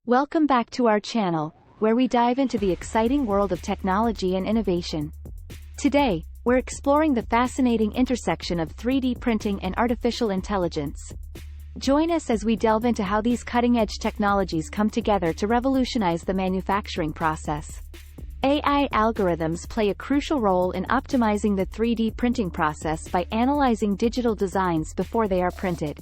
Welcome back to our channel, where we dive into the exciting world of technology and innovation. Today, we're exploring the fascinating intersection of 3D printing and artificial intelligence. Join us as we delve into how these cutting-edge technologies come together to revolutionize the manufacturing process. AI algorithms play a crucial role in optimizing the 3D printing process by analyzing digital designs before they are printed.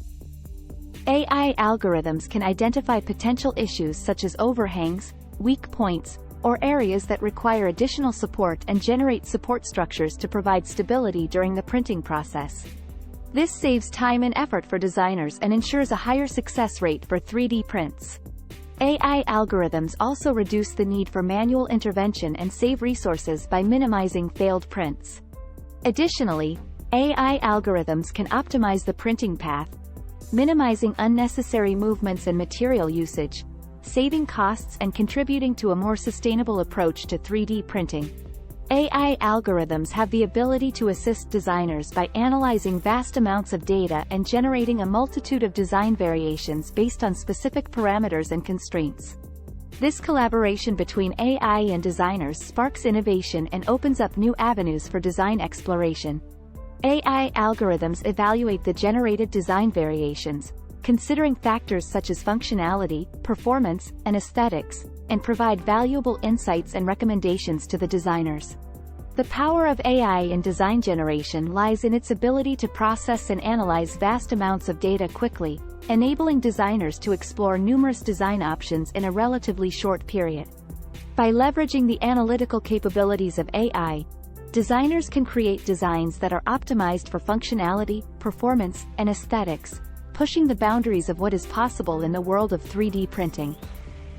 AI algorithms can identify potential issues such as overhangs, weak points, or areas that require additional support and generate support structures to provide stability during the printing process. This saves time and effort for designers and ensures a higher success rate for 3D prints. AI algorithms also reduce the need for manual intervention and save resources by minimizing failed prints. Additionally, AI algorithms can optimize the printing path, minimizing unnecessary movements and material usage, saving costs and contributing to a more sustainable approach to 3D printing. AI algorithms have the ability to assist designers by analyzing vast amounts of data and generating a multitude of design variations based on specific parameters and constraints. This collaboration between AI and designers sparks innovation and opens up new avenues for design exploration. AI algorithms evaluate the generated design variations, considering factors such as functionality, performance, and aesthetics, and provide valuable insights and recommendations to the designers. The power of AI in design generation lies in its ability to process and analyze vast amounts of data quickly, enabling designers to explore numerous design options in a relatively short period. By leveraging the analytical capabilities of AI, designers can create designs that are optimized for functionality, performance, and aesthetics, pushing the boundaries of what is possible in the world of 3D printing.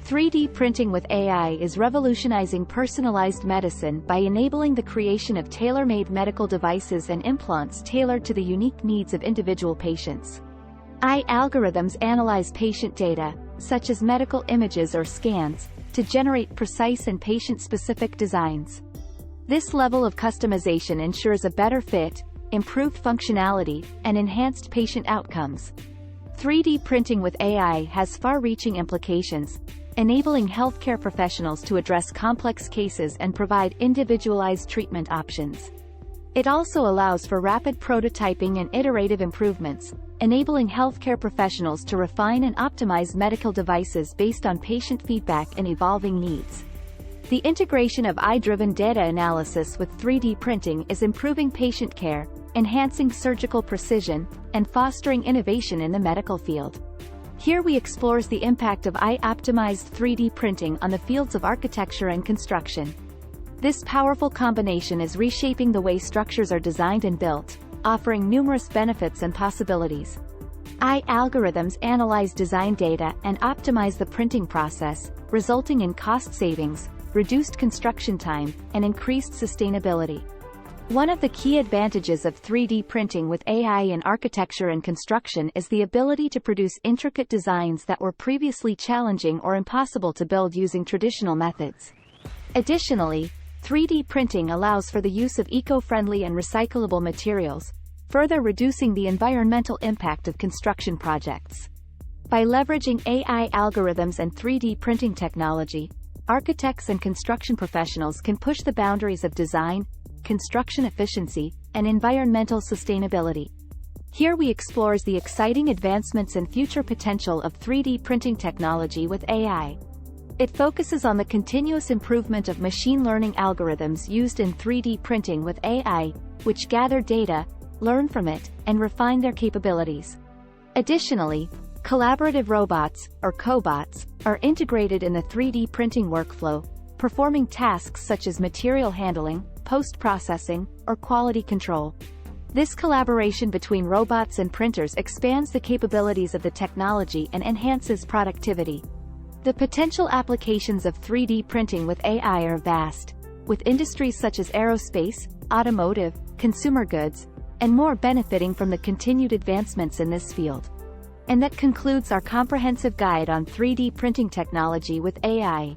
3D printing with AI is revolutionizing personalized medicine by enabling the creation of tailor-made medical devices and implants tailored to the unique needs of individual patients. AI algorithms analyze patient data, such as medical images or scans, to generate precise and patient-specific designs. This level of customization ensures a better fit, improved functionality, and enhanced patient outcomes. 3D printing with AI has far-reaching implications, enabling healthcare professionals to address complex cases and provide individualized treatment options. It also allows for rapid prototyping and iterative improvements, enabling healthcare professionals to refine and optimize medical devices based on patient feedback and evolving needs. The integration of AI-driven data analysis with 3D printing is improving patient care, enhancing surgical precision, and fostering innovation in the medical field. Here we explore the impact of AI-optimized 3D printing on the fields of architecture and construction. This powerful combination is reshaping the way structures are designed and built, offering numerous benefits and possibilities. AI algorithms analyze design data and optimize the printing process, resulting in cost savings, reduced construction time, and increased sustainability. One of the key advantages of 3D printing with AI in architecture and construction is the ability to produce intricate designs that were previously challenging or impossible to build using traditional methods. Additionally, 3D printing allows for the use of eco-friendly and recyclable materials, further reducing the environmental impact of construction projects. By leveraging AI algorithms and 3D printing technology, architects and construction professionals can push the boundaries of design, construction efficiency, and environmental sustainability. Here we explore the exciting advancements and future potential of 3D printing technology with AI. It focuses on the continuous improvement of machine learning algorithms used in 3D printing with AI, which gather data, learn from it, and refine their capabilities. Additionally, collaborative robots, or cobots, are integrated in the 3D printing workflow, performing tasks such as material handling, post-processing, or quality control. This collaboration between robots and printers expands the capabilities of the technology and enhances productivity. The potential applications of 3D printing with AI are vast, with industries such as aerospace, automotive, consumer goods, and more benefiting from the continued advancements in this field. And that concludes our comprehensive guide on 3D printing technology with AI.